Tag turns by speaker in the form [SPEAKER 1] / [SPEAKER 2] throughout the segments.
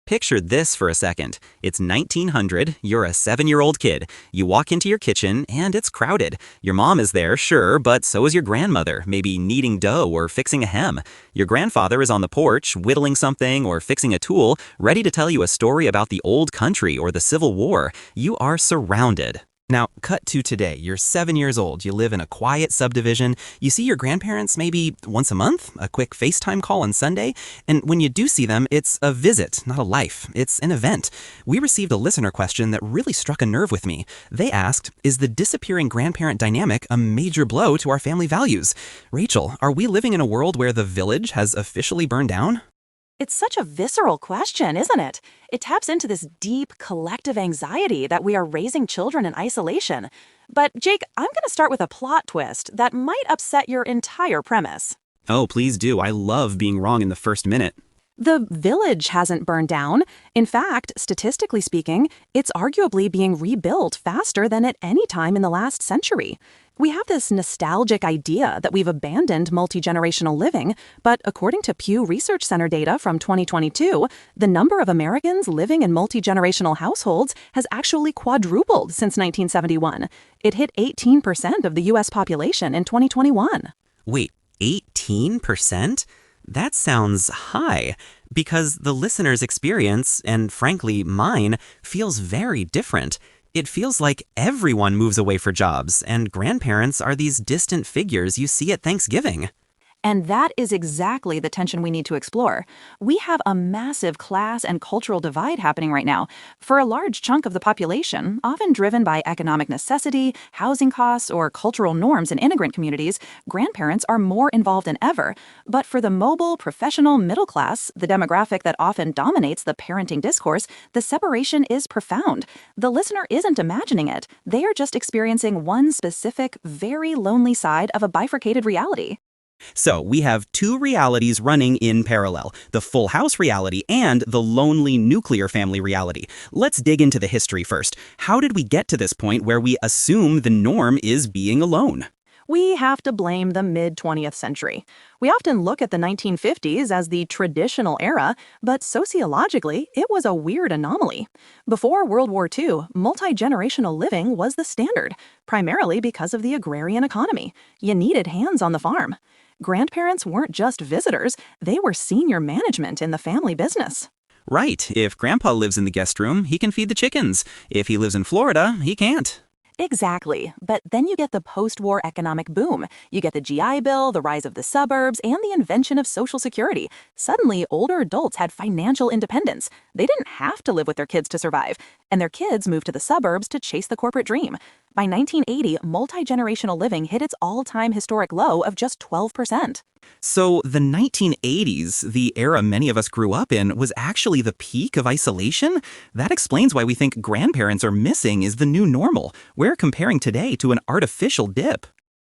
[SPEAKER 1] Picture this for a second. It's 1900, you're a 7-year-old kid. You walk into your kitchen and it's crowded. Your mom is there, sure, but so is your grandmother, maybe kneading dough or fixing a hem. Your grandfather is on the porch, whittling something or fixing a tool, ready to tell you a story about the old country or the Civil War. You are surrounded. Now, cut to today. You're 7 years old. You live in a quiet subdivision. You see your grandparents maybe once a month, a quick FaceTime call on Sunday. And when you do see them, it's a visit, not a life. It's an event. We received a listener question that really struck a nerve with me. They asked, is the disappearing grandparent dynamic a major blow to our family values? Rachel, are we living in a world where the village has officially burned down?
[SPEAKER 2] It's such a visceral question, isn't it? It taps into this deep collective anxiety that we are raising children in isolation. But Jake, I'm going to start with a plot twist that might upset your entire premise.
[SPEAKER 1] Oh, please do. I love being wrong in the first minute.
[SPEAKER 2] The village hasn't burned down. In fact, statistically speaking, it's arguably being rebuilt faster than at any time in the last century. We have this nostalgic idea that we've abandoned multi-generational living, but according to Pew Research Center data from 2022, the number of Americans living in multi-generational households has actually quadrupled since 1971. It hit 18% of the U.S. population in 2021.
[SPEAKER 1] Wait, 18%? That sounds high, because the listener's experience, and frankly mine, feels very different. It feels like everyone moves away for jobs, and grandparents are these distant figures you see at Thanksgiving.
[SPEAKER 2] And that is exactly the tension we need to explore. We have a massive class and cultural divide happening right now. For a large chunk of the population, often driven by economic necessity, housing costs, or cultural norms in immigrant communities, grandparents are more involved than ever. But for the mobile, professional middle class, the demographic that often dominates the parenting discourse, the separation is profound. The listener isn't imagining it. They are just experiencing one specific, very lonely side of a bifurcated reality.
[SPEAKER 1] So we have two realities running in parallel, the full house reality and the lonely nuclear family reality. Let's dig into the history first. How did we get to this point where we assume the norm is being alone?
[SPEAKER 2] We have to blame the mid-20th century. We often look at the 1950s as the traditional era, but sociologically, it was a weird anomaly. Before World War II, multi-generational living was the standard, primarily because of the agrarian economy. You needed hands on the farm. Grandparents weren't just visitors, they were senior management in the family business.
[SPEAKER 1] Right. If Grandpa lives in the guest room, he can feed the chickens. If he lives in Florida, he can't.
[SPEAKER 2] Exactly. But then you get the post-war economic boom. You get the GI Bill, the rise of the suburbs, and the invention of Social Security. Suddenly, older adults had financial independence. They didn't have to live with their kids to survive. And their kids moved to the suburbs to chase the corporate dream. By 1980, multi-generational living hit its all-time historic low of just 12%.
[SPEAKER 1] So the 1980s, the era many of us grew up in, was actually the peak of isolation? That explains why we think grandparents are missing is the new normal. We're comparing today to an artificial dip.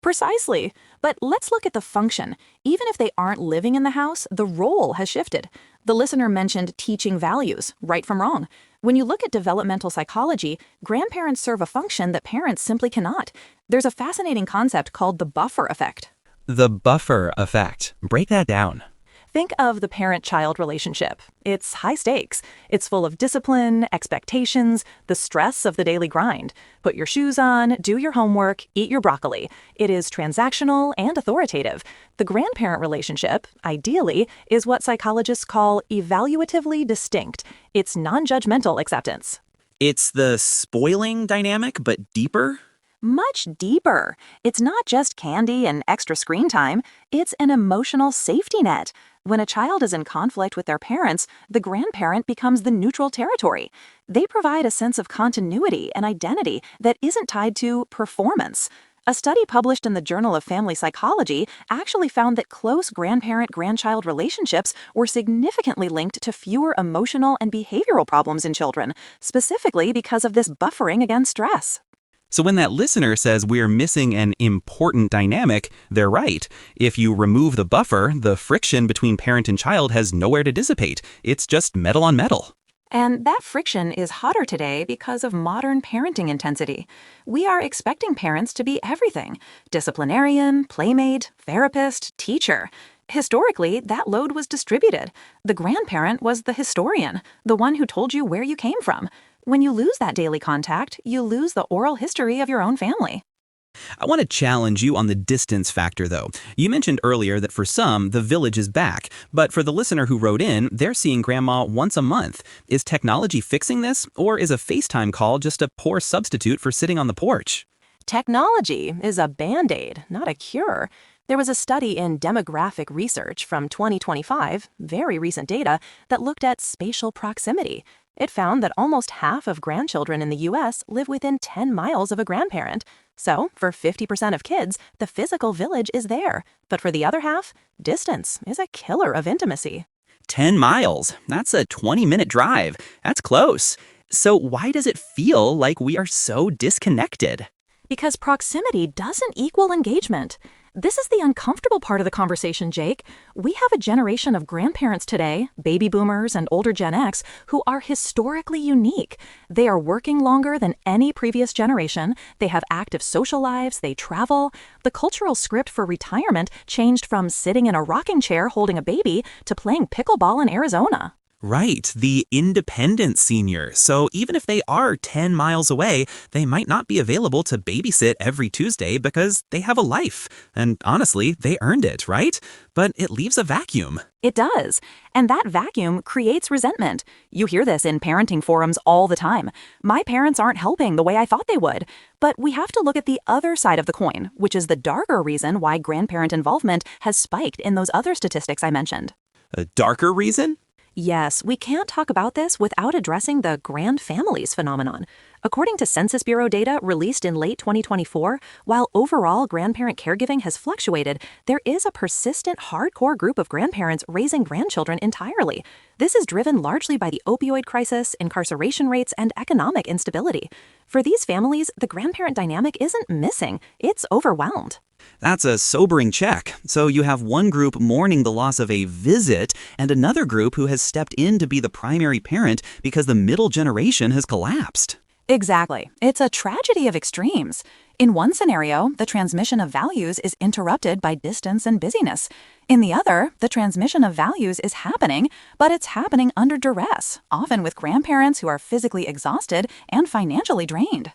[SPEAKER 2] Precisely. But let's look at the function. Even if they aren't living in the house, the role has shifted. The listener mentioned teaching values, right from wrong. When you look at developmental psychology, grandparents serve a function that parents simply cannot. There's a fascinating concept called the buffer effect.
[SPEAKER 1] The buffer effect. Break that down.
[SPEAKER 2] Think of the parent-child relationship. It's high stakes. It's full of discipline, expectations, the stress of the daily grind. Put your shoes on, do your homework, eat your broccoli. It is transactional and authoritative. The grandparent relationship, ideally, is what psychologists call evaluatively distinct. It's non-judgmental acceptance.
[SPEAKER 1] It's the spoiling dynamic, but deeper?
[SPEAKER 2] Much deeper. It's not just candy and extra screen time. It's an emotional safety net. When a child is in conflict with their parents, the grandparent becomes the neutral territory. They provide a sense of continuity and identity that isn't tied to performance. A study published in the Journal of Family Psychology actually found that close grandparent-grandchild relationships were significantly linked to fewer emotional and behavioral problems in children, specifically because of this buffering against stress.
[SPEAKER 1] So when that listener says we're missing an important dynamic, they're right. If you remove the buffer, the friction between parent and child has nowhere to dissipate. It's just metal on metal.
[SPEAKER 2] And that friction is hotter today because of modern parenting intensity. We are expecting parents to be everything: disciplinarian, playmate, therapist, teacher. Historically, that load was distributed. The grandparent was the historian, the one who told you where you came from. When you lose that daily contact, you lose the oral history of your own family.
[SPEAKER 1] I want to challenge you on the distance factor, though. You mentioned earlier that for some, the village is back, but for the listener who wrote in, they're seeing grandma once a month. Is technology fixing this, or is a FaceTime call just a poor substitute for sitting on the porch?
[SPEAKER 3] Technology is a band-aid, not a cure. There was a study in demographic research from 2025, very recent data, that looked at spatial proximity. It found that almost half of grandchildren in the U.S. live within 10 miles of a grandparent. So, for 50% of kids, the physical village is there. But for the other half, distance is a killer of intimacy.
[SPEAKER 1] 10 miles. That's a 20-minute drive. That's close. So why does it feel like we are so disconnected?
[SPEAKER 2] Because proximity doesn't equal engagement. This is the uncomfortable part of the conversation, Jake. We have a generation of grandparents today, baby boomers and older Gen X, who are historically unique. They are working longer than any previous generation. They have active social lives. They travel. The cultural script for retirement changed from sitting in a rocking chair holding a baby to playing pickleball in Arizona.
[SPEAKER 1] Right, the independent senior. So even if they are 10 miles away, they might not be available to babysit every Tuesday because they have a life. And honestly, they earned it, right? But it leaves a vacuum.
[SPEAKER 2] It does. And that vacuum creates resentment. You hear this in parenting forums all the time. My parents aren't helping the way I thought they would. But we have to look at the other side of the coin, which is the darker reason why grandparent involvement has spiked in those other statistics I mentioned.
[SPEAKER 1] A darker reason?
[SPEAKER 2] Yes, we can't talk about this without addressing the grand families phenomenon. According to Census Bureau data released in late 2024, while overall grandparent caregiving has fluctuated, there is a persistent hardcore group of grandparents raising grandchildren entirely. This is driven largely by the opioid crisis, incarceration rates, and economic instability. For these families, the grandparent dynamic isn't missing, it's overwhelmed.
[SPEAKER 1] That's a sobering check. So you have one group mourning the loss of a visit and another group who has stepped in to be the primary parent because the middle generation has collapsed.
[SPEAKER 2] Exactly. It's a tragedy of extremes. In one scenario, the transmission of values is interrupted by distance and busyness. In the other, the transmission of values is happening, but it's happening under duress, often with grandparents who are physically exhausted and financially drained.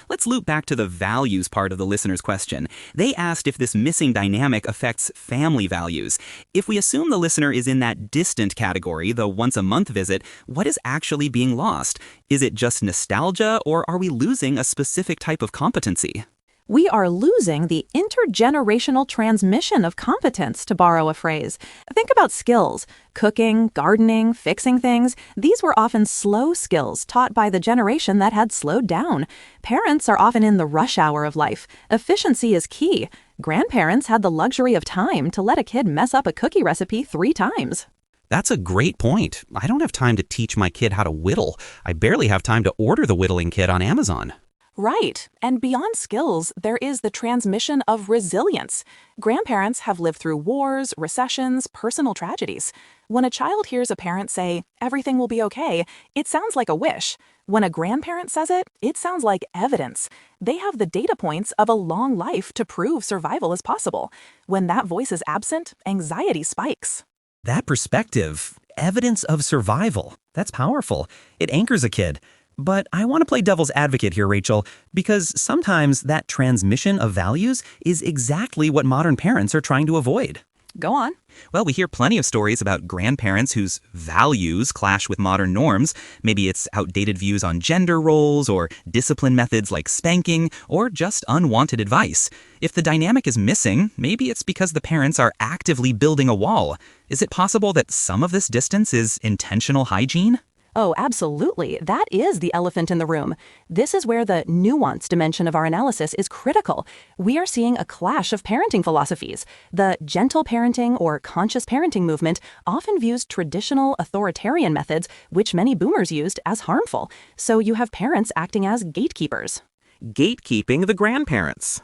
[SPEAKER 1] Let's loop back to the values part of the listener's question. They asked if this missing dynamic affects family values. If we assume the listener is in that distant category, the once-a-month visit, what is actually being lost? Is it just nostalgia, or are we losing a specific type of competency?
[SPEAKER 2] We are losing the intergenerational transmission of competence, to borrow a phrase. Think about skills. Cooking, gardening, fixing things. These were often slow skills taught by the generation that had slowed down. Parents are often in the rush hour of life. Efficiency is key. Grandparents had the luxury of time to let a kid mess up a cookie recipe 3 times.
[SPEAKER 1] That's a great point. I don't have time to teach my kid how to whittle. I barely have time to order the whittling kit on Amazon.
[SPEAKER 2] Right. And beyond skills, there is the transmission of resilience. Grandparents have lived through wars, recessions, personal tragedies. When a child hears a parent say, "Everything will be okay," it sounds like a wish. When a grandparent says it, it sounds like evidence. They have the data points of a long life to prove survival is possible. When that voice is absent, anxiety spikes.
[SPEAKER 1] That perspective, evidence of survival, that's powerful. It anchors a kid. But I want to play devil's advocate here, Rachel, because sometimes that transmission of values is exactly what modern parents are trying to avoid.
[SPEAKER 2] Go on.
[SPEAKER 1] Well, we hear plenty of stories about grandparents whose values clash with modern norms. Maybe it's outdated views on gender roles, or discipline methods like spanking, or just unwanted advice. If the dynamic is missing, maybe it's because the parents are actively building a wall. Is it possible that some of this distance is intentional hygiene?
[SPEAKER 2] Oh, absolutely. That is the elephant in the room. This is where the nuance dimension of our analysis is critical. We are seeing a clash of parenting philosophies. The gentle parenting or conscious parenting movement often views traditional authoritarian methods, which many boomers used, as harmful. So you have parents acting as gatekeepers.
[SPEAKER 1] Gatekeeping the grandparents.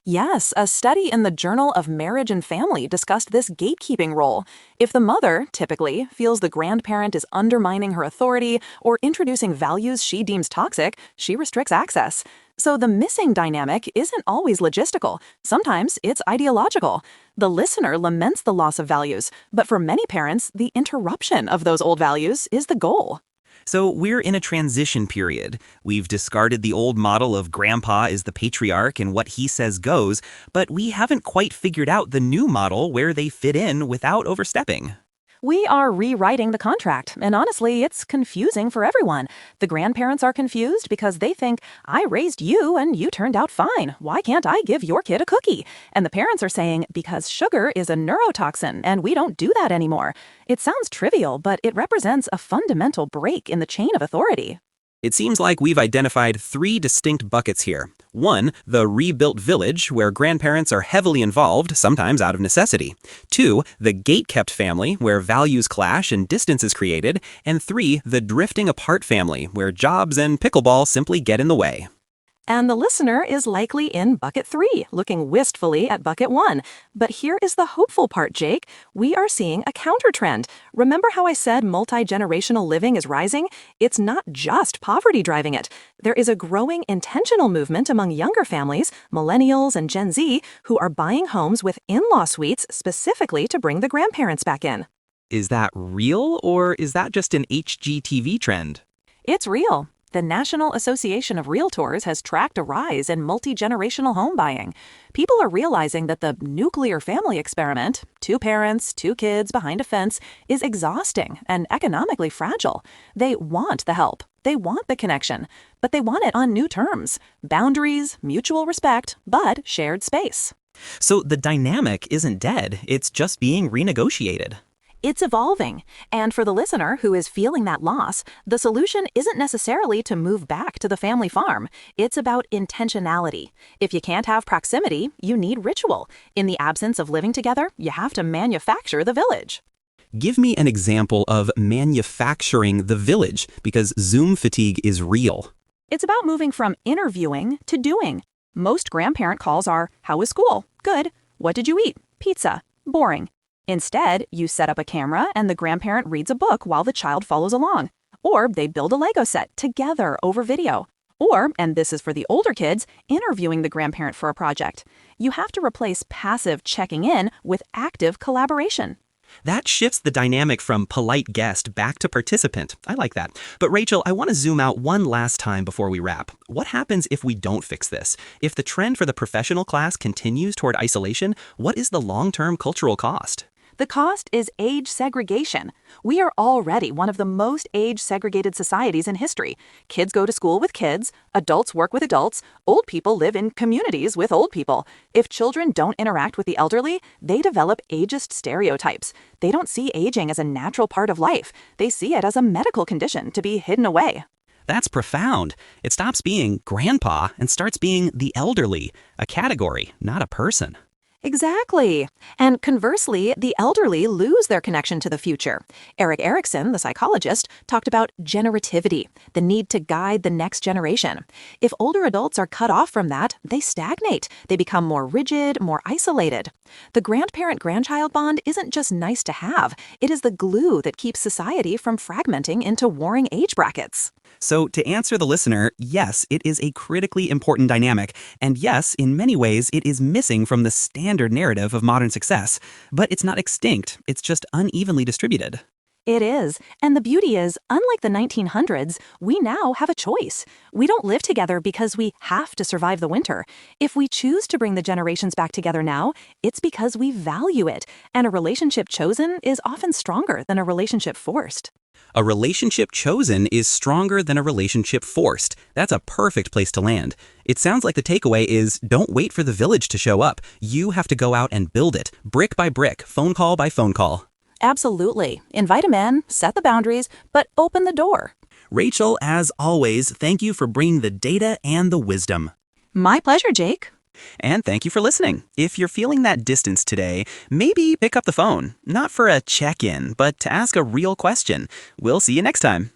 [SPEAKER 2] Yes, a study in the Journal of Marriage and Family discussed this gatekeeping role. If the mother, typically, feels the grandparent is undermining her authority or introducing values she deems toxic, she restricts access. So the missing dynamic isn't always logistical. Sometimes it's ideological. The listener laments the loss of values, but for many parents, the interruption of those old values is the goal.
[SPEAKER 1] So we're in a transition period. We've discarded the old model of grandpa is the patriarch and what he says goes, but we haven't quite figured out the new model where they fit in without overstepping.
[SPEAKER 2] We are rewriting the contract, and honestly, it's confusing for everyone. The grandparents are confused because they think, I raised you and you turned out fine. Why can't I give your kid a cookie? And the parents are saying, because sugar is a neurotoxin and we don't do that anymore. It sounds trivial, but it represents a fundamental break in the chain of authority.
[SPEAKER 1] It seems like we've identified 3 distinct buckets here. 1, the rebuilt village, where grandparents are heavily involved, sometimes out of necessity. 2, the gate-kept family, where values clash and distance is created. And 3, the drifting apart family, where jobs and pickleball simply get in the way.
[SPEAKER 3] And the listener is likely in bucket 3, looking wistfully at bucket 1. But here is the hopeful part, Jake. We are seeing a counter-trend. Remember how I said multi-generational living is rising? It's not just poverty driving it. There is a growing intentional movement among younger families, millennials and Gen Z, who are buying homes with in-law suites specifically to bring the grandparents back in.
[SPEAKER 1] Is that real, or is that just an HGTV trend?
[SPEAKER 2] It's real. The National Association of Realtors has tracked a rise in multi-generational home buying. People are realizing that the nuclear family experiment, 2 parents, 2 kids behind a fence, is exhausting and economically fragile. They want the help. They want the connection, but they want it on new terms. Boundaries, mutual respect, but shared space.
[SPEAKER 1] So the dynamic isn't dead, it's just being renegotiated.
[SPEAKER 2] It's evolving. And for the listener who is feeling that loss, the solution isn't necessarily to move back to the family farm. It's about intentionality. If you can't have proximity, you need ritual. In the absence of living together, you have to manufacture the village.
[SPEAKER 1] Give me an example of manufacturing the village, because Zoom fatigue is real.
[SPEAKER 2] It's about moving from interviewing to doing. Most grandparent calls are, how was school? Good. What did you eat? Pizza. Boring. Instead, you set up a camera and the grandparent reads a book while the child follows along. Or they build a Lego set together over video. Or, and this is for the older kids, interviewing the grandparent for a project. You have to replace passive checking in with active collaboration.
[SPEAKER 1] That shifts the dynamic from polite guest back to participant. I like that. But Rachel, I want to zoom out one last time before we wrap. What happens if we don't fix this? If the trend for the professional class continues toward isolation, what is the long-term cultural cost?
[SPEAKER 2] The cost is age segregation. We are already one of the most age-segregated societies in history. Kids go to school with kids, adults work with adults, old people live in communities with old people. If children don't interact with the elderly, they develop ageist stereotypes. They don't see aging as a natural part of life. They see it as a medical condition to be hidden away.
[SPEAKER 1] That's profound. It stops being grandpa and starts being the elderly, a category, not a person.
[SPEAKER 2] Exactly. And conversely, the elderly lose their connection to the future. Erik Erikson, the psychologist, talked about generativity, the need to guide the next generation. If older adults are cut off from that, they stagnate. They become more rigid, more isolated. The grandparent-grandchild bond isn't just nice to have. It is the glue that keeps society from fragmenting into warring age brackets.
[SPEAKER 1] So to answer the listener, yes, it is a critically important dynamic. And yes, in many ways, it is missing from the standard narrative of modern success. But it's not extinct. It's just unevenly distributed.
[SPEAKER 2] It is. And the beauty is, unlike the 1900s, we now have a choice. We don't live together because we have to survive the winter. If we choose to bring the generations back together now, it's because we value it. And a relationship chosen is often stronger than a relationship forced.
[SPEAKER 1] A relationship chosen is stronger than a relationship forced. That's a perfect place to land. It sounds like the takeaway is don't wait for the village to show up. You have to go out and build it, brick by brick, phone call by phone call.
[SPEAKER 2] Absolutely. Invite them in, set the boundaries, but open the door.
[SPEAKER 1] Rachel, as always, thank you for bringing the data and the wisdom.
[SPEAKER 2] My pleasure, Jake.
[SPEAKER 1] And thank you for listening. If you're feeling that distance today, maybe pick up the phone. Not for a check-in, but to ask a real question. We'll see you next time.